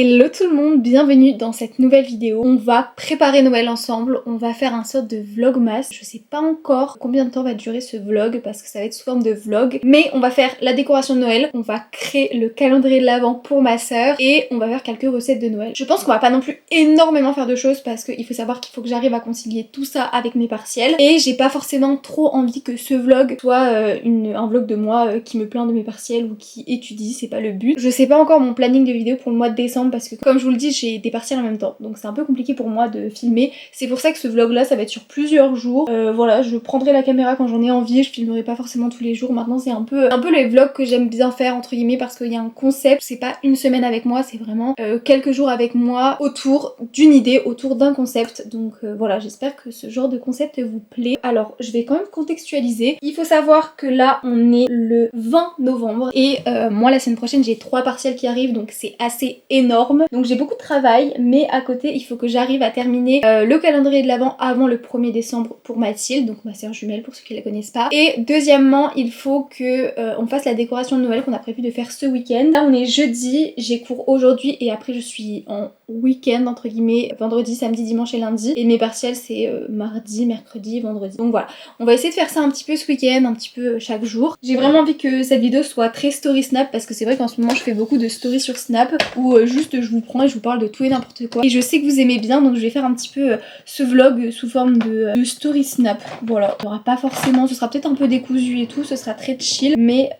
Hello tout le monde, bienvenue dans cette nouvelle vidéo. On va préparer Noël ensemble, on va faire un sorte de vlogmas. Je sais pas encore combien de temps va durer ce vlog parce que ça va être sous forme de vlog. Mais on va faire la décoration de Noël, on va créer le calendrier de l'Avent pour ma soeur et on va faire quelques recettes de Noël. Je pense qu'on va pas non plus énormément faire de choses parce qu'il faut savoir qu'il faut que j'arrive à concilier tout ça avec mes partiels. Et j'ai pas forcément trop envie que ce vlog soit un vlog de moi qui me plaint de mes partiels ou qui étudie, c'est pas le but. Je sais pas encore mon planning de vidéo pour le mois de décembre parce que comme je vous le dis j'ai des partiels en même temps donc c'est un peu compliqué pour moi de filmer. C'est pour ça que ce vlog là ça va être sur plusieurs jours. Voilà, je prendrai la caméra quand j'en ai envie, je filmerai pas forcément tous les jours. Maintenant c'est un peu les vlogs que j'aime bien faire entre guillemets parce qu'il y a un concept, c'est pas une semaine avec moi, c'est vraiment quelques jours avec moi autour d'une idée, autour d'un concept. Donc voilà, j'espère que ce genre de concept vous plaît. Alors je vais quand même contextualiser. Il faut savoir que là on est le 20 novembre et moi la semaine prochaine j'ai 3 partiels qui arrivent donc c'est assez énorme. Donc j'ai beaucoup de travail mais à côté il faut que j'arrive à terminer le calendrier de l'Avent avant le 1er décembre pour Mathilde, donc ma sœur jumelle pour ceux qui la connaissent pas. Et deuxièmement il faut que on fasse la décoration de Noël qu'on a prévu de faire ce week-end. Là on est jeudi, j'ai cours aujourd'hui et après je suis en week-end entre guillemets, vendredi, samedi, dimanche et lundi. Et mes partiels c'est mardi, mercredi, vendredi. Donc voilà, on va essayer de faire ça un petit peu ce week-end, un petit peu chaque jour. J'ai vraiment envie que cette vidéo soit très story snap parce que c'est vrai qu'en ce moment je fais beaucoup de stories sur Snap où juste je vous prends et je vous parle de tout et n'importe quoi. Et je sais que vous aimez bien donc je vais faire un petit peu ce vlog sous forme de story snap. Voilà, il y aura pas forcément, ce sera peut-être un peu décousu et tout, ce sera très chill mais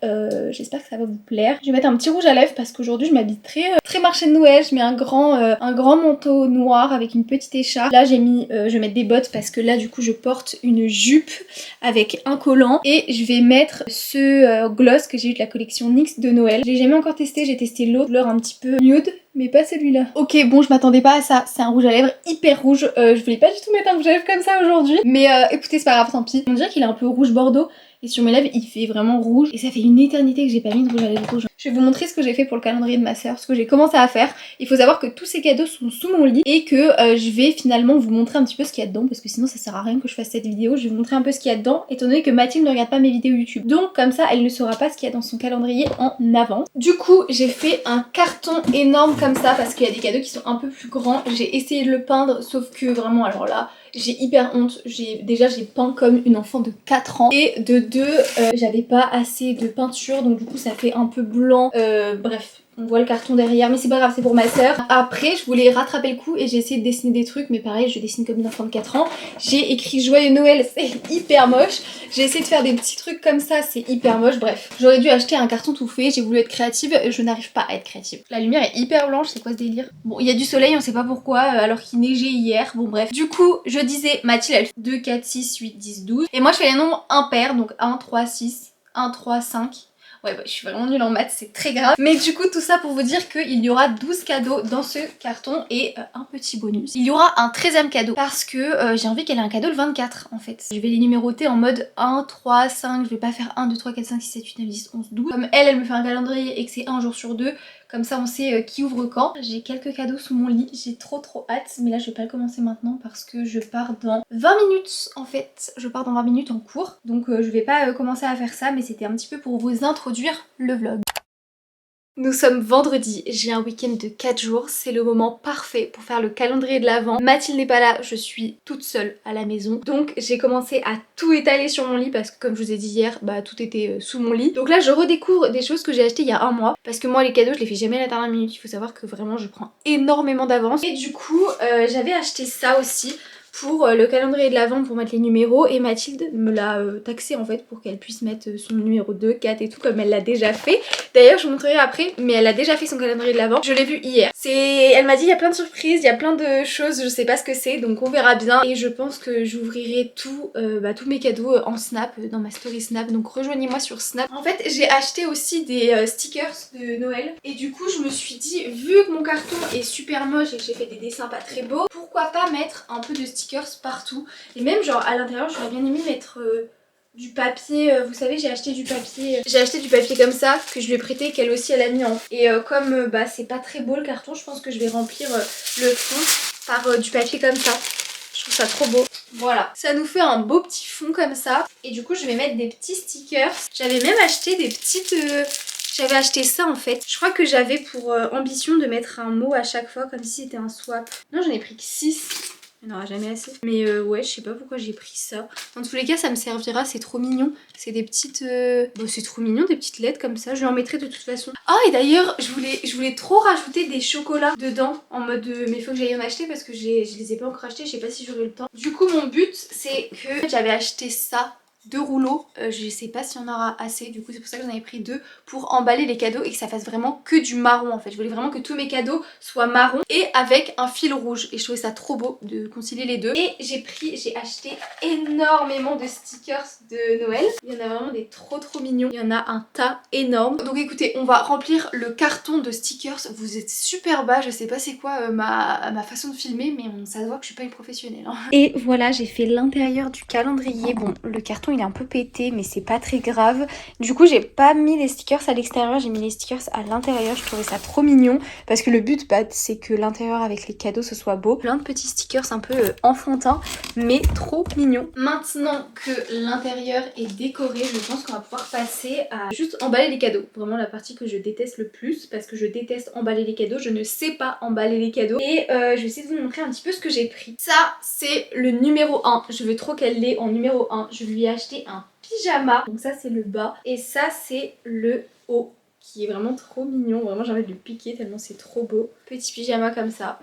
j'espère que ça va vous plaire. Je vais mettre un petit rouge à lèvres parce qu'aujourd'hui je m'habille très marché de Noël. Je mets un grand manteau noir avec une petite écharpe. Là j'ai mis, je vais mettre des bottes parce que là du coup je porte une jupe avec un collant et je vais mettre ce gloss que j'ai eu de la collection NYX de Noël. J'ai jamais encore testé, j'ai testé l'autre couleur un petit peu nude mais pas celui-là. Ok bon je m'attendais pas à ça, c'est un rouge à lèvres hyper rouge. Je voulais pas du tout mettre un rouge à lèvres comme ça aujourd'hui mais écoutez c'est pas grave, tant pis. On dirait qu'il est un peu rouge bordeaux et sur mes lèvres il fait vraiment rouge et ça fait une éternité que j'ai pas mis de rouge à lèvres rouge. Je vais vous montrer ce que j'ai fait pour le calendrier de ma soeur, ce que j'ai commencé à faire. Il faut savoir que tous ces cadeaux sont sous mon lit et que je vais finalement vous montrer un petit peu ce qu'il y a dedans parce que sinon ça sert à rien que je fasse cette vidéo. Je vais vous montrer un peu ce qu'il y a dedans étant donné que Mathilde ne regarde pas mes vidéos YouTube. Donc comme ça elle ne saura pas ce qu'il y a dans son calendrier en avance. Du coup j'ai fait un carton énorme comme ça parce qu'il y a des cadeaux qui sont un peu plus grands. J'ai essayé de le peindre sauf que vraiment alors là j'ai hyper honte. J'ai peint comme une enfant de 4 ans et de 2 j'avais pas assez de peinture donc du coup ça fait un peu blanc. Bref. On voit le carton derrière mais c'est pas grave, c'est pour ma soeur. Après je voulais rattraper le coup et j'ai essayé de dessiner des trucs mais pareil je dessine comme une enfant de 4 ans. J'ai écrit joyeux Noël, c'est hyper moche. J'ai essayé de faire des petits trucs comme ça, c'est hyper moche. Bref, j'aurais dû acheter un carton tout fait, j'ai voulu être créative, je n'arrive pas à être créative. La lumière est hyper blanche, c'est quoi ce délire? Bon il y a du soleil, on sait pas pourquoi alors qu'il neigeait hier, bon bref. Du coup je disais Mathilde elle fait 2, 4, 6, 8, 10, 12 et moi je fais les nombres impairs donc 1, 3, 6, 1, 3, 5. Ouais bah, je suis vraiment nulle en maths, c'est très grave. Mais du coup tout ça pour vous dire qu'il y aura 12 cadeaux dans ce carton et un petit bonus. Il y aura un 13e cadeau parce que j'ai envie qu'elle ait un cadeau le 24 en fait. Je vais les numéroter en mode 1, 3, 5, je vais pas faire 1, 2, 3, 4, 5, 6, 7, 8, 9, 10, 11, 12. Comme elle me fait un calendrier et que c'est un jour sur 2, comme ça on sait qui ouvre quand. J'ai quelques cadeaux sous mon lit, j'ai trop hâte. Mais là je vais pas le commencer maintenant parce que je pars dans 20 minutes en fait. Je pars dans 20 minutes en cours. Donc je vais pas commencer à faire ça mais c'était un petit peu pour vous introduire le vlog. Nous sommes vendredi, j'ai un week-end de 4 jours, c'est le moment parfait pour faire le calendrier de l'Avent. Mathilde n'est pas là, je suis toute seule à la maison. Donc j'ai commencé à tout étaler sur mon lit parce que comme je vous ai dit hier, bah tout était sous mon lit. Donc là je redécouvre des choses que j'ai achetées il y a un mois. Parce que moi les cadeaux je les fais jamais à la dernière minute, il faut savoir que vraiment je prends énormément d'avance. Et du coup j'avais acheté ça aussi pour le calendrier de l'Avent pour mettre les numéros et Mathilde me l'a taxé en fait pour qu'elle puisse mettre son numéro 2, 4 et tout comme elle l'a déjà fait. D'ailleurs je vous montrerai après mais elle a déjà fait son calendrier de l'Avent, je l'ai vu hier. Elle m'a dit il y a plein de surprises, il y a plein de choses, je sais pas ce que c'est donc on verra bien et je pense que j'ouvrirai tous mes cadeaux en Snap, dans ma story Snap donc rejoignez-moi sur Snap. En fait j'ai acheté aussi des stickers de Noël et du coup je me suis dit vu que mon carton est super moche et que j'ai fait des dessins pas très beaux, pourquoi pas mettre un peu de stickers partout et même genre à l'intérieur j'aurais bien aimé mettre du papier, vous savez j'ai acheté du papier comme ça que je lui ai prêté qu'elle aussi elle a mis en et comme c'est pas très beau le carton je pense que je vais remplir le fond par du papier comme ça. Je trouve ça trop beau. Voilà, ça nous fait un beau petit fond comme ça et du coup je vais mettre des petits stickers. J'avais même acheté des petites J'avais acheté ça en fait. Je crois que j'avais pour ambition de mettre un mot à chaque fois comme si c'était un swap. Non, j'en ai pris que 6. Il n'y en aura jamais assez. Mais ouais, je sais pas pourquoi j'ai pris ça. Dans tous les cas, ça me servira, c'est trop mignon. C'est des petites... Bon, c'est trop mignon, des petites lettres comme ça. Je lui en mettrai de toute façon. Ah, et d'ailleurs, je voulais trop rajouter des chocolats dedans. En mode... mais il faut que j'aille en acheter parce que je les ai pas encore achetés. Je sais pas si j'aurai le temps. Du coup, mon but, c'est que j'avais acheté ça. 2 rouleaux, je sais pas s'il y en aura assez, du coup c'est pour ça que j'en avais pris 2 pour emballer les cadeaux et que ça fasse vraiment que du marron en fait. Je voulais vraiment que tous mes cadeaux soient marron et avec un fil rouge et je trouvais ça trop beau de concilier les deux. Et j'ai acheté énormément de stickers de Noël. Il y en a vraiment des trop mignons, il y en a un tas énorme. Donc écoutez, on va remplir le carton de stickers. Vous êtes super bas, je sais pas c'est quoi ma façon de filmer mais ça se voit que je suis pas une professionnelle hein. Et voilà, j'ai fait l'intérieur du calendrier. Bon, le carton il est un peu pété mais c'est pas très grave. Du coup j'ai pas mis les stickers à l'extérieur, j'ai mis les stickers à l'intérieur. Je trouvais ça trop mignon parce que le but c'est que l'intérieur avec les cadeaux ce soit beau. Plein de petits stickers un peu enfantins mais trop mignons. Maintenant que l'intérieur est décoré, je pense qu'on va pouvoir passer à juste emballer les cadeaux. Vraiment la partie que je déteste le plus parce que je déteste emballer les cadeaux. Je ne sais pas emballer les cadeaux et je vais essayer de vous montrer un petit peu ce que j'ai pris. Ça c'est le numéro 1. Je veux trop qu'elle l'ait en numéro 1. Je lui ai acheté un pyjama, donc ça c'est le bas et ça c'est le haut qui est vraiment trop mignon, vraiment j'ai envie de le piquer tellement c'est trop beau. Petit pyjama comme ça.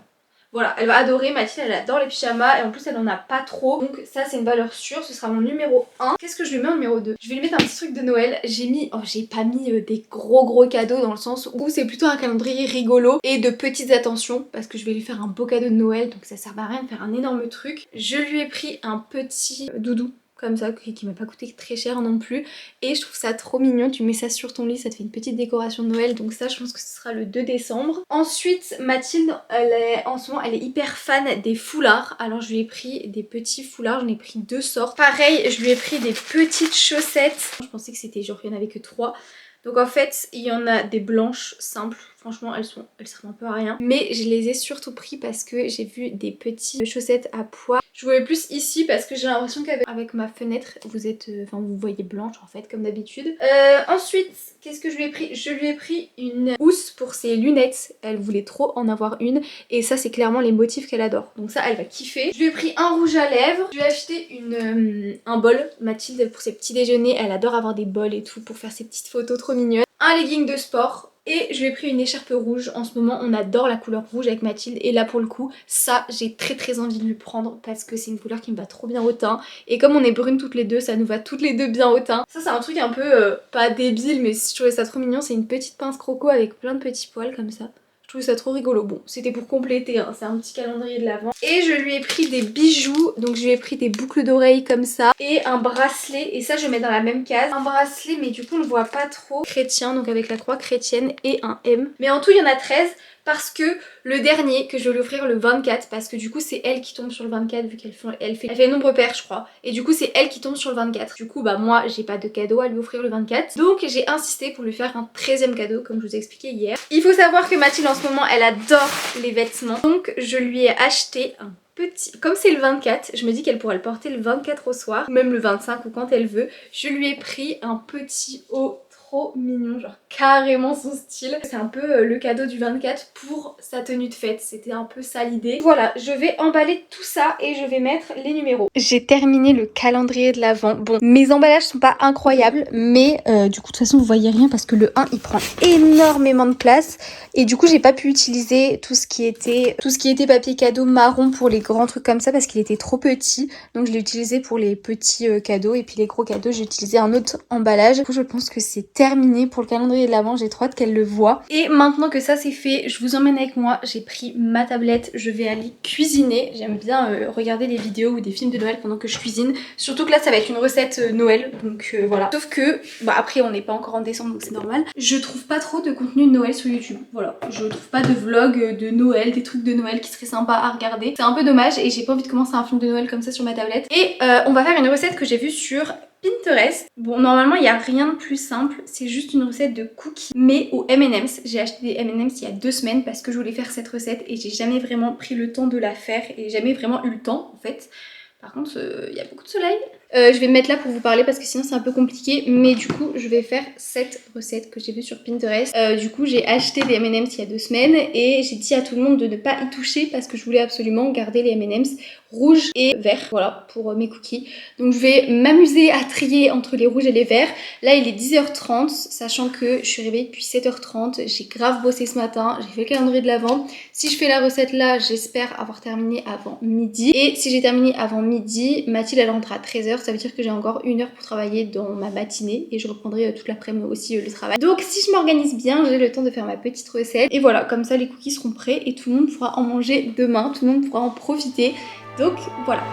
Voilà, elle va adorer, Mathilde elle adore les pyjamas et en plus elle en a pas trop. Donc ça c'est une valeur sûre, ce sera mon numéro 1. Qu'est-ce que je lui mets en numéro 2? Je vais lui mettre un petit truc de Noël. J'ai pas mis des gros cadeaux dans le sens où c'est plutôt un calendrier rigolo et de petites attentions parce que je vais lui faire un beau cadeau de Noël donc ça sert à rien de faire un énorme truc. Je lui ai pris un petit doudou comme ça qui m'a pas coûté très cher non plus et je trouve ça trop mignon. Tu mets ça sur ton lit, ça te fait une petite décoration de Noël, donc ça je pense que ce sera le 2 décembre. Ensuite Mathilde en ce moment elle est hyper fan des foulards, alors je lui ai pris des petits foulards, j'en ai pris 2 sortes. Pareil je lui ai pris des petites chaussettes, je pensais que c'était genre qu'il y en avait que 3. Donc en fait il y en a des blanches simples, franchement elles servent un peu à rien. Mais je les ai surtout pris parce que j'ai vu des petites chaussettes à pois. Je voulais plus ici parce que j'ai l'impression qu'avec ma fenêtre vous voyez blanche en fait comme d'habitude. Ensuite qu'est-ce que je lui ai pris? Je lui ai pris une housse pour ses lunettes, elle voulait trop en avoir une et ça c'est clairement les motifs qu'elle adore. Donc ça elle va kiffer. Je lui ai pris un rouge à lèvres, je lui ai acheté un bol, Mathilde pour ses petits déjeuners, elle adore avoir des bols et tout pour faire ses petites photos trop mignonnes. Un legging de sport. Et je lui ai pris une écharpe rouge. En ce moment on adore la couleur rouge avec Mathilde et là pour le coup ça j'ai très envie de lui prendre parce que c'est une couleur qui me va trop bien au teint et comme on est brunes toutes les deux ça nous va toutes les deux bien au teint. Ça c'est un truc un peu pas débile mais je trouvais ça trop mignon, c'est une petite pince croco avec plein de petits poils comme ça. Je trouve ça trop rigolo. Bon, c'était pour compléter, hein. C'est un petit calendrier de l'Avent. Et je lui ai pris des bijoux. Donc je lui ai pris des boucles d'oreilles comme ça. Et un bracelet. Et ça, je mets dans la même case. Un bracelet, mais du coup, on le voit pas trop. Chrétien, donc avec la croix chrétienne et un M. Mais en tout, il y en a 13. Parce que le dernier que je vais lui offrir le 24, parce que du coup c'est elle qui tombe sur le 24 vu qu'elle fait nombre pair je crois. Et du coup c'est elle qui tombe sur le 24. Du coup bah moi j'ai pas de cadeau à lui offrir le 24. Donc j'ai insisté pour lui faire un 13e cadeau comme je vous ai expliqué hier. Il faut savoir que Mathilde en ce moment elle adore les vêtements. Donc je lui ai acheté un petit... Comme c'est le 24, je me dis qu'elle pourra le porter le 24 au soir, même le 25 ou quand elle veut. Je lui ai pris un petit haut trop mignon, genre carrément son style. C'est un peu le cadeau du 24 pour sa tenue de fête, c'était un peu ça l'idée. Voilà, je vais emballer tout ça et je vais mettre les numéros. J'ai terminé le calendrier de l'Avent. Bon, mes emballages sont pas incroyables, mais du coup de toute façon vous voyez rien parce que le 1 il prend énormément de place et du coup j'ai pas pu utiliser tout ce qui était papier cadeau marron pour les grands trucs comme ça parce qu'il était trop petit. Donc je l'ai utilisé pour les petits cadeaux et puis les gros cadeaux j'ai utilisé un autre emballage. Du coup je pense que c'est terminé pour le calendrier de l'Avent, j'ai trop hâte qu'elle le voie. Et maintenant que ça c'est fait, je vous emmène avec moi, j'ai pris ma tablette, je vais aller cuisiner. J'aime bien regarder des vidéos ou des films de Noël pendant que je cuisine. Surtout que là ça va être une recette Noël, donc voilà. Sauf que, bah après on n'est pas encore en décembre donc c'est normal. Je trouve pas trop de contenu de Noël sur YouTube, voilà. Je trouve pas de vlog de Noël, des trucs de Noël qui seraient sympas à regarder. C'est un peu dommage et j'ai pas envie de commencer un film de Noël comme ça sur ma tablette. Et on va faire une recette que j'ai vue sur Pinterest. Bon normalement il n'y a rien de plus simple, c'est juste une recette de cookies mais au M&M's. J'ai acheté des M&M's il y a 2 semaines parce que je voulais faire cette recette et j'ai jamais vraiment pris le temps de la faire et jamais vraiment eu le temps en fait. Par contre il y a beaucoup de soleil Je vais me mettre là pour vous parler parce que sinon c'est un peu compliqué, mais du coup je vais faire cette recette que j'ai vue sur Pinterest. Du coup j'ai acheté des M&M's il y a 2 semaines et j'ai dit à tout le monde de ne pas y toucher parce que je voulais absolument garder les M&M's rouges et verts, voilà, pour mes cookies. Donc je vais m'amuser à trier entre les rouges et les verts. Là il est 10h30, sachant que je suis réveillée depuis 7h30, j'ai grave bossé ce matin, j'ai fait le calendrier de l'avant. Si je fais la recette là, j'espère avoir terminé avant midi. Et si j'ai terminé avant midi, Mathilde elle rentre à 13h, ça veut dire que j'ai encore 1 heure pour travailler dans ma matinée et je reprendrai toute l'après-midi aussi le travail. Donc si je m'organise bien, j'ai le temps de faire ma petite recette. Et voilà, comme ça les cookies seront prêts et tout le monde pourra en manger demain, tout le monde pourra en profiter. Donc voilà.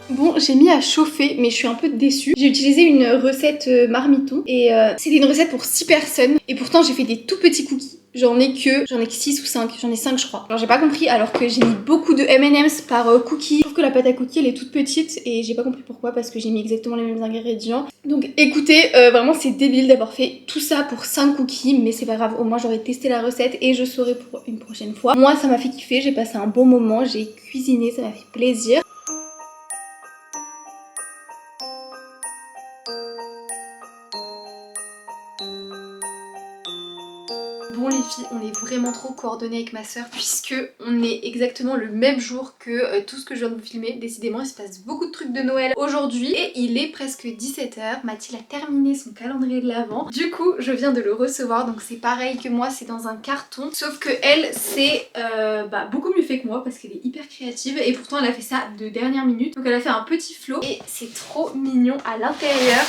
Bon, j'ai mis à chauffer, mais je suis un peu déçue. J'ai utilisé une recette marmiton et c'était une recette pour 6 personnes. Et pourtant, j'ai fait des tout petits cookies. J'en ai que 6 ou 5, j'en ai 5 je crois. Alors j'ai pas compris alors que j'ai mis beaucoup de M&M's par cookie. Je trouve que la pâte à cookies elle est toute petite et j'ai pas compris pourquoi parce que j'ai mis exactement les mêmes ingrédients. Donc écoutez, vraiment c'est débile d'avoir fait tout ça pour 5 cookies, mais c'est pas grave, au moins j'aurais testé la recette et je saurai pour une prochaine fois. Moi ça m'a fait kiffer, j'ai passé un bon moment, j'ai cuisiné, ça m'a fait plaisir. Bon les filles, on est vraiment trop coordonnées avec ma soeur puisque on est exactement le même jour que tout ce que je viens de vous filmer. Décidément il se passe beaucoup de trucs de Noël aujourd'hui et il est presque 17h. Mathilde a terminé son calendrier de l'Avent. Du coup je viens de le recevoir, donc c'est pareil que moi, c'est dans un carton. Sauf que elle c'est beaucoup mieux fait que moi parce qu'elle est hyper créative et pourtant elle a fait ça de dernière minute. Donc elle a fait un petit flot et c'est trop mignon à l'intérieur.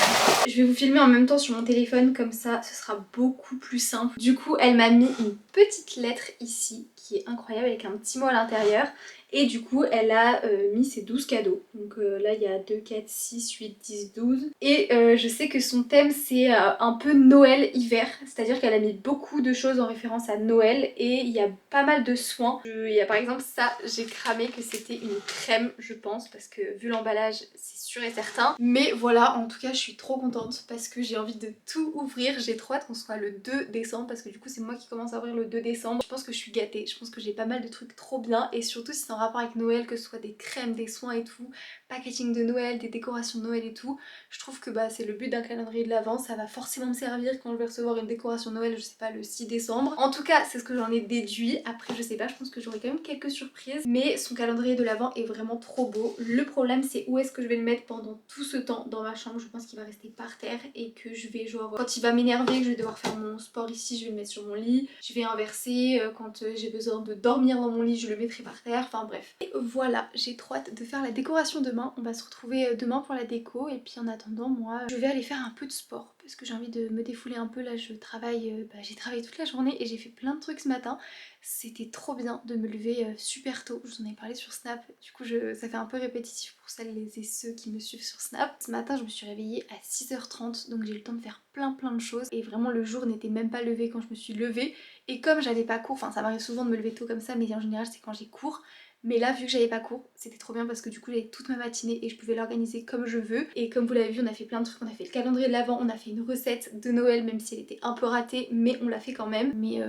Je vais vous filmer en même temps sur mon téléphone, comme ça ce sera beaucoup plus simple. Du coup elle m'a mis une petite lettre ici qui est incroyable avec un petit mot à l'intérieur. Et du coup elle a mis ses 12 cadeaux. Donc là il y a 2, 4, 6, 8, 10, 12. Et je sais que son thème c'est un peu Noël-hiver. C'est-à-dire qu'elle a mis beaucoup de choses en référence à Noël. Et il y a pas mal de soins. Il y a par exemple ça, j'ai cramé que c'était une crème je pense. Parce que vu l'emballage c'est sûr et certain. Mais voilà, en tout cas je suis trop contente parce que j'ai envie de tout ouvrir. J'ai trop hâte qu'on soit le 2 décembre parce que du coup c'est moi qui commence à ouvrir le 2 décembre. Je pense que je suis gâtée, je pense que j'ai pas mal de trucs trop bien et surtout si c'est en rapport avec Noël, que ce soit des crèmes, des soins et tout, packaging de Noël, des décorations de Noël et tout. Je trouve que c'est le but d'un calendrier de l'Avent, ça va forcément me servir quand je vais recevoir une décoration de Noël, je sais pas, le 6 décembre. En tout cas c'est ce que j'en ai déduit. Après je sais pas, je pense que j'aurai quand même quelques surprises, mais son calendrier de l'Avent est vraiment trop beau. Le problème c'est où est-ce que je vais le mettre pendant tout ce temps dans ma chambre. Je pense qu'il va rester par terre et que je vais genre quand il va m'énerver, que je vais devoir faire mon sport ici, je vais le mettre sur mon lit. Je vais inverser, quand j'ai besoin de dormir dans mon lit je le mettrai par terre, enfin bref. Et voilà, j'ai trop hâte de faire la décoration demain. On va se retrouver demain pour la déco et puis en attendant moi je vais aller faire un peu de sport parce que j'ai envie de me défouler un peu. Là je travaille, j'ai travaillé toute la journée et j'ai fait plein de trucs ce matin. C'était trop bien de me lever super tôt, je vous en ai parlé sur Snap, du coup ça fait un peu répétitif pour celles et ceux qui me suivent sur Snap. Ce matin je me suis réveillée à 6h30 donc j'ai eu le temps de faire plein de choses et vraiment le jour n'était même pas levé quand je me suis levée. Et comme j'avais pas cours, enfin ça m'arrive souvent de me lever tôt comme ça mais en général c'est quand j'ai cours. Mais là vu que j'avais pas cours c'était trop bien parce que du coup j'avais toute ma matinée et je pouvais l'organiser comme je veux. Et comme vous l'avez vu on a fait plein de trucs, on a fait le calendrier de l'Avent, on a fait une recette de Noël même si elle était un peu ratée mais on l'a fait quand même. Mais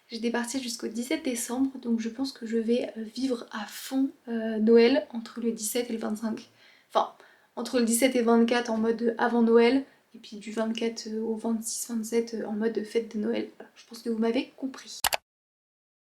j'étais partie jusqu'au 17 décembre donc je pense que je vais vivre à fond Noël entre le 17 et le 25. Enfin entre le 17 et 24 en mode avant Noël. Et puis du 24 au 26-27 en mode fête de Noël. Voilà, je pense que vous m'avez compris.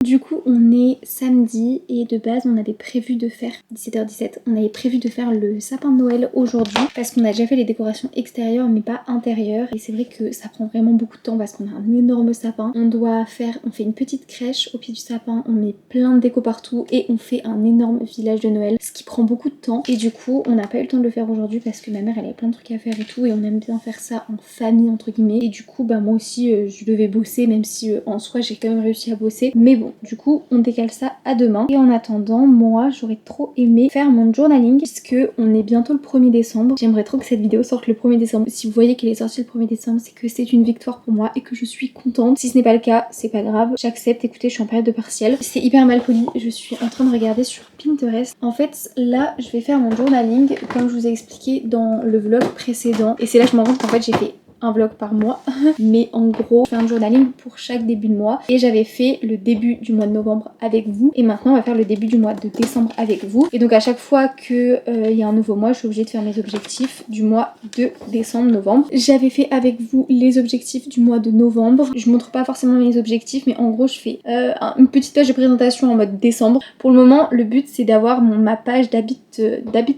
Du coup on est samedi et de base on avait prévu de faire 17h17, on avait prévu de faire le sapin de Noël aujourd'hui parce qu'on a déjà fait les décorations extérieures mais pas intérieures et c'est vrai que ça prend vraiment beaucoup de temps parce qu'on a un énorme sapin. On fait une petite crèche au pied du sapin, on met plein de déco partout et on fait un énorme village de Noël, ce qui prend beaucoup de temps et du coup on n'a pas eu le temps de le faire aujourd'hui parce que ma mère elle avait plein de trucs à faire et tout et on aime bien faire ça en famille entre guillemets et du coup moi aussi je devais bosser même si en soi j'ai quand même réussi à bosser mais bon bon, du coup on décale ça à demain. Et en attendant, moi j'aurais trop aimé faire mon journaling puisque on est bientôt le 1er décembre. J'aimerais trop que cette vidéo sorte le 1er décembre. Si vous voyez qu'elle est sortie le 1er décembre, c'est que c'est une victoire pour moi et que je suis contente. Si ce n'est pas le cas, c'est pas grave, j'accepte. Écoutez, je suis en période de partiel. C'est hyper mal poli, je suis en train de regarder sur Pinterest. En fait, là, je vais faire mon journaling comme je vous ai expliqué dans le vlog précédent. Et c'est là que je me rends compte qu'en fait, j'ai fait un vlog par mois, mais en gros je fais un journaling pour chaque début de mois et j'avais fait le début du mois de novembre avec vous et maintenant on va faire le début du mois de décembre avec vous. Et donc à chaque fois que y a un nouveau mois, je suis obligée de faire mes objectifs du mois de décembre, novembre. J'avais fait avec vous les objectifs du mois de novembre. Je montre pas forcément mes objectifs, mais en gros je fais une petite page de présentation en mode décembre. Pour le moment, le but c'est d'avoir ma page d'habit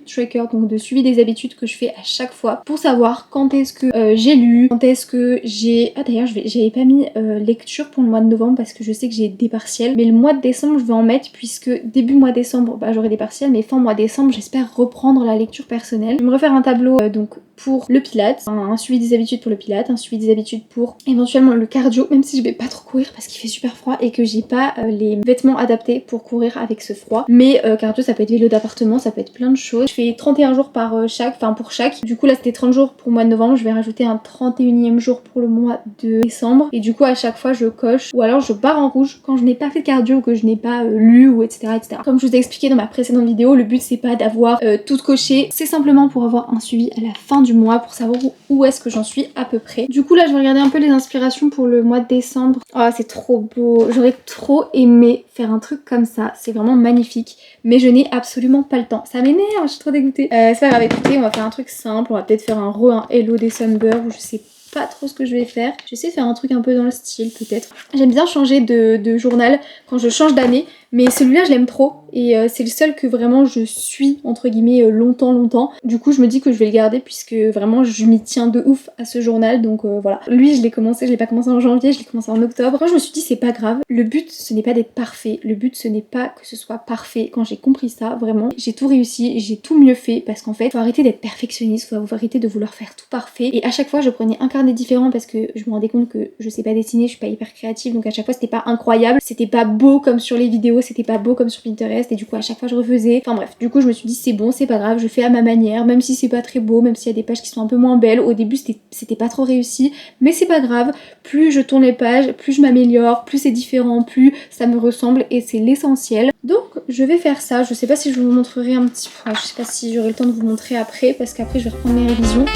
tracker, donc de suivi des habitudes que je fais à chaque fois pour savoir quand est-ce que j'ai lu, quand est-ce que j'ai... Ah d'ailleurs j'avais pas mis lecture pour le mois de novembre parce que je sais que j'ai des partiels, mais le mois de décembre je vais en mettre puisque début mois décembre j'aurai des partiels, mais fin mois décembre j'espère reprendre la lecture personnelle. Je vais me refaire un tableau donc pour le pilates, un suivi des habitudes pour le pilates, un suivi des habitudes pour éventuellement le cardio, même si je vais pas trop courir parce qu'il fait super froid et que j'ai pas les vêtements adaptés pour courir avec ce froid. Mais cardio ça peut être vélo d'appartement, ça peut être plein de choses. Je fais 31 jours pour chaque. Du coup là c'était 30 jours pour le mois de novembre, je vais rajouter un 31e jour pour le mois de décembre. Et du coup à chaque fois je coche ou alors je barre en rouge quand je n'ai pas fait de cardio ou que je n'ai pas lu ou etc. Comme je vous ai expliqué dans ma précédente vidéo, le but c'est pas d'avoir tout coché, c'est simplement pour avoir un suivi à la fin du mois pour savoir où est-ce que j'en suis à peu près. Du coup là je vais regarder un peu les inspirations pour le mois de décembre. Oh c'est trop beau, j'aurais trop aimé faire un truc comme ça, c'est vraiment magnifique, mais je n'ai absolument pas le temps. Ça m'énerve, je suis trop dégoûtée. C'est pas grave, écoutez, on va faire un truc simple, on va peut-être faire un Hello December ou je sais pas trop ce que je vais faire. J'essaie de faire un truc un peu dans le style peut-être. J'aime bien changer de journal quand je change d'année, mais celui-là je l'aime trop et c'est le seul que vraiment je suis entre guillemets longtemps. Du coup je me dis que je vais le garder puisque vraiment je m'y tiens de ouf à ce journal, donc voilà. Lui je l'ai pas commencé en janvier, je l'ai commencé en octobre. Quand je me suis dit c'est pas grave, le but ce n'est pas d'être parfait, le but ce n'est pas que ce soit parfait. Quand j'ai compris ça, vraiment j'ai tout réussi, j'ai tout mieux fait parce qu'en fait faut arrêter d'être perfectionniste, faut arrêter de vouloir faire tout parfait. Et à chaque fois je prenais un carnet différent parce que je me rendais compte que je sais pas dessiner, je suis pas hyper créative, donc à chaque fois c'était pas incroyable, c'était pas beau comme sur les vidéos, c'était pas beau comme sur Pinterest et du coup à chaque fois je refaisais. Enfin bref, du coup je me suis dit c'est bon, c'est pas grave, je fais à ma manière, même si c'est pas très beau, même s'il y a des pages qui sont un peu moins belles. Au début c'était pas trop réussi, mais c'est pas grave, plus je tourne les pages, plus je m'améliore, plus c'est différent, plus ça me ressemble et c'est l'essentiel. Donc je vais faire ça, je sais pas si je vous montrerai un petit peu, je sais pas si j'aurai le temps de vous montrer après parce qu'après je vais reprendre mes révisions.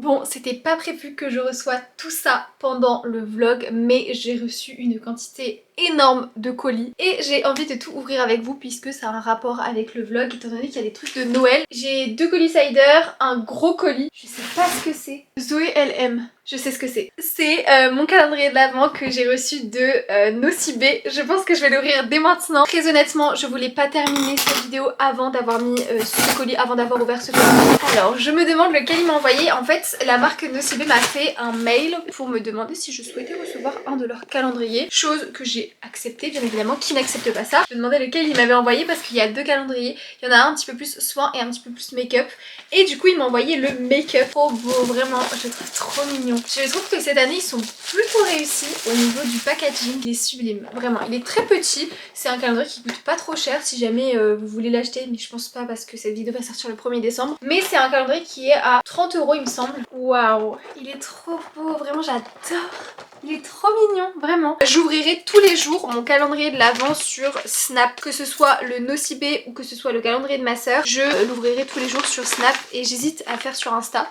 Bon, c'était pas prévu que je reçois tout ça pendant le vlog, mais j'ai reçu une quantité énorme de colis et j'ai envie de tout ouvrir avec vous puisque ça a un rapport avec le vlog étant donné qu'il y a des trucs de Noël. J'ai 2 colis cider, un gros colis, je sais pas ce que c'est. Zoé LM, je sais ce que c'est. C'est mon calendrier de l'avent que j'ai reçu de Nocibé. Je pense que je vais l'ouvrir dès maintenant. Très honnêtement, je voulais pas terminer cette vidéo avant d'avoir mis ce colis, avant d'avoir ouvert ce colis. Alors, je me demande lequel il m'a envoyé. En fait, la marque Nocibé m'a fait un mail pour me demander si je souhaitais recevoir un de leurs calendriers. Chose que j'ai j'ai accepté bien évidemment. Qui n'accepte pas ça? Je me demandais lequel il m'avait envoyé parce qu'il y a 2 calendriers. Il y en a un petit peu plus soin et un petit peu plus make-up. Et du coup il m'a envoyé le make-up. Trop beau, vraiment, je le trouve trop mignon. Je trouve que cette année ils sont plutôt réussis au niveau du packaging. Il est sublime, vraiment. Il est très petit. C'est un calendrier qui coûte pas trop cher si jamais vous voulez l'acheter. Mais je pense pas parce que cette vidéo va sortir le 1er décembre. Mais c'est un calendrier qui est à 30 € il me semble. Waouh, il est trop beau, vraiment j'adore. Il est trop mignon, vraiment. J'ouvrirai tous les jours mon calendrier de l'Avent sur Snap. Que ce soit le Nocibé ou que ce soit le calendrier de ma soeur, je l'ouvrirai tous les jours sur Snap et j'hésite à faire sur Insta.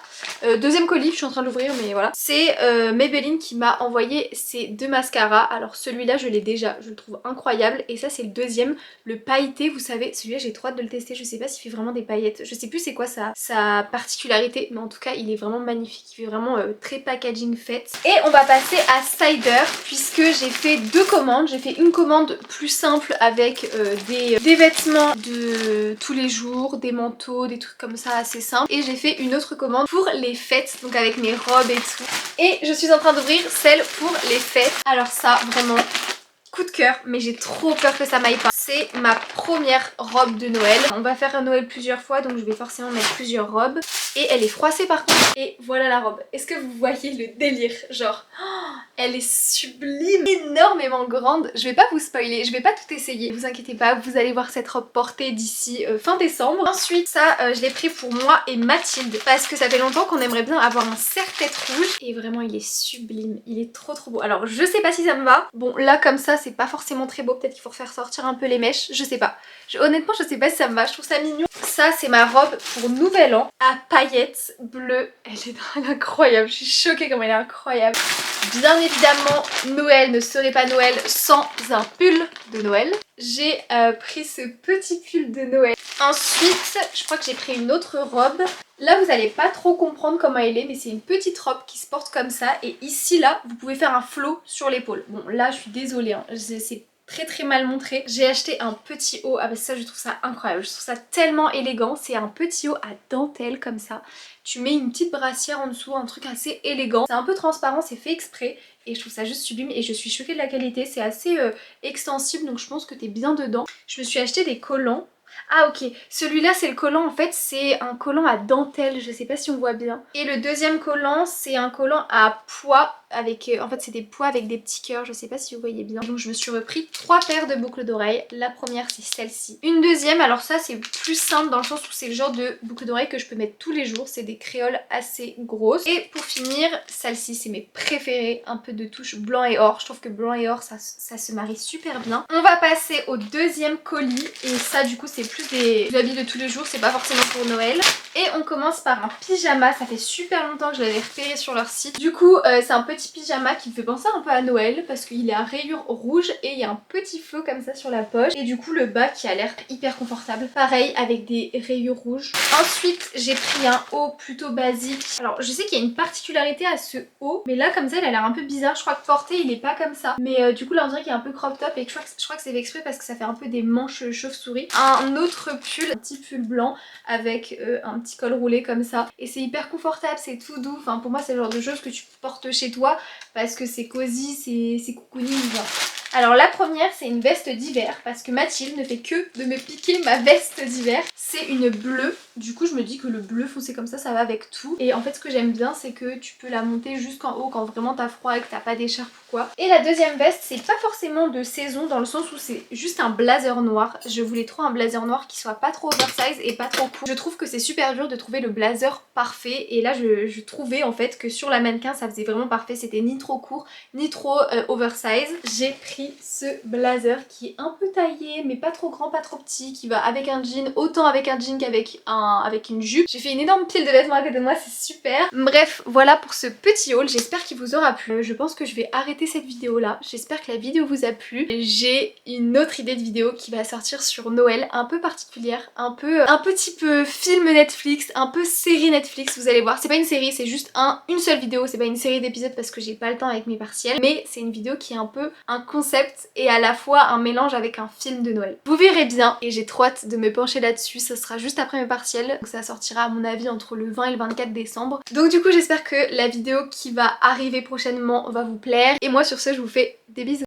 Deuxième colis, je suis en train de l'ouvrir mais voilà. C'est Maybelline qui m'a envoyé ces 2 mascaras. Alors celui-là je l'ai déjà, je le trouve incroyable. Et ça c'est le deuxième, le pailleté, vous savez. Celui-là j'ai trop hâte de le tester, je sais pas s'il fait vraiment des paillettes. Je sais plus c'est quoi sa particularité, mais en tout cas il est vraiment magnifique. Il fait vraiment très packaging fait. Et on va passer à Cider puisque j'ai fait 2 commandes. J'ai fait une commande plus simple avec des vêtements de tous les jours, des manteaux, des trucs comme ça assez simples. Et j'ai fait une autre commande pour les fêtes, donc avec mes robes et tout. Et je suis en train d'ouvrir celle pour les fêtes. Alors ça, vraiment, coup de cœur, mais j'ai trop peur que ça m'aille pas. C'est ma première robe de Noël. On va faire un Noël plusieurs fois, donc je vais forcément mettre plusieurs robes. Et elle est froissée par contre. Et voilà la robe. Est-ce que vous voyez le délire? Genre, oh, elle est sublime, énormément grande. Je vais pas vous spoiler, je vais pas tout essayer. Ne vous inquiétez pas, vous allez voir cette robe portée d'ici fin décembre. Ensuite, ça, je l'ai pris pour moi et Mathilde. Parce que ça fait longtemps qu'on aimerait bien avoir un serre-tête rouge. Et vraiment, il est sublime. Il est trop trop beau. Alors, je sais pas si ça me va. Bon, là, comme ça, c'est pas forcément très beau. Peut-être qu'il faut faire sortir un peu les mèches. Je sais pas. Honnêtement, je sais pas si ça me va. Je trouve ça mignon. Ça, c'est ma robe pour Nouvel An à paillettes bleues. Elle est incroyable. Je suis choquée comme elle est incroyable. Bien évidemment, Noël ne serait pas Noël sans un pull de Noël. J'ai pris ce petit pull de Noël. Ensuite, je crois que j'ai pris une autre robe. Là, vous allez pas trop comprendre comment elle est, mais c'est une petite robe qui se porte comme ça. Et ici, là, vous pouvez faire un flot sur l'épaule. Bon, là, je suis désolée, hein. C'est très très mal montré. J'ai acheté un petit haut, ah bah ça je trouve ça incroyable, je trouve ça tellement élégant. C'est un petit haut à dentelle comme ça. Tu mets une petite brassière en dessous, un truc assez élégant. C'est un peu transparent, c'est fait exprès. Et je trouve ça juste sublime et je suis choquée de la qualité. C'est assez extensible donc je pense que t'es bien dedans. Je me suis acheté des collants. Ah ok, celui-là c'est le collant en fait, c'est un collant à dentelle, je sais pas si on voit bien. Et le deuxième collant c'est un collant à pois avec, en fait c'est des pois avec des petits cœurs, je sais pas si vous voyez bien. Donc je me suis repris 3 paires de boucles d'oreilles, la première c'est celle-ci. Une deuxième, alors ça c'est plus simple dans le sens où c'est le genre de boucles d'oreilles que je peux mettre tous les jours, c'est des créoles assez grosses. Et pour finir, celle-ci c'est mes préférées, un peu de touche blanc et or, je trouve que blanc et or ça se marie super bien. On va passer au deuxième colis et ça du coup c'est plus des habits de tous les jours, c'est pas forcément pour Noël. Et on commence par un pyjama, ça fait super longtemps que je l'avais repéré sur leur site. Du coup c'est un petit pyjama qui me fait penser un peu à Noël parce qu'il est à rayures rouges et il y a un petit flot comme ça sur la poche. Et du coup le bas qui a l'air hyper confortable, pareil avec des rayures rouges. Ensuite j'ai pris un haut plutôt basique. Alors je sais qu'il y a une particularité à ce haut, mais là comme ça il a l'air un peu bizarre. Je crois que porté il est pas comme ça, mais du coup là on dirait qu'il est un peu crop top et je crois que c'est fait exprès parce que ça fait un peu des manches chauve-souris. Un autre pull, un petit pull blanc avec un petit col roulé comme ça et c'est hyper confortable, c'est tout doux. Enfin pour moi c'est le genre de choses que tu portes chez toi parce que c'est cosy, c'est cocooning. Alors la première c'est une veste d'hiver parce que Mathilde ne fait que de me piquer ma veste d'hiver. C'est une bleue, du coup je me dis que le bleu foncé comme ça va avec tout. Et en fait ce que j'aime bien c'est que tu peux la monter jusqu'en haut quand vraiment t'as froid et que t'as pas d'écharpe ou quoi. Et la deuxième veste c'est pas forcément de saison dans le sens où c'est juste un blazer noir. Je voulais trop un blazer noir qui soit pas trop oversize et pas trop court. Je trouve que c'est super dur de trouver le blazer parfait et là je trouvais en fait que sur la mannequin ça faisait vraiment parfait. C'était ni trop court ni trop oversize. J'ai pris ce blazer qui est un peu taillé mais pas trop grand, pas trop petit, qui va avec un jean, autant avec un jean qu'avec une jupe. J'ai fait une énorme pile de vêtements à côté de moi, c'est super. Bref, voilà pour ce petit haul, j'espère qu'il vous aura plu. Je pense que je vais arrêter cette vidéo là, j'espère que la vidéo vous a plu. J'ai une autre idée de vidéo qui va sortir sur Noël, un peu particulière, un petit peu film Netflix, un peu série Netflix, vous allez voir. C'est pas une série, c'est juste une seule vidéo, c'est pas une série d'épisodes parce que j'ai pas le temps avec mes partiels, mais c'est une vidéo qui est un peu un concept et à la fois un mélange avec un film de Noël. Vous verrez bien et j'ai trop hâte de me pencher là-dessus, ça sera juste après mes partiels, donc ça sortira à mon avis entre le 20 et le 24 décembre. Donc du coup j'espère que la vidéo qui va arriver prochainement va vous plaire et moi sur ce je vous fais des bisous.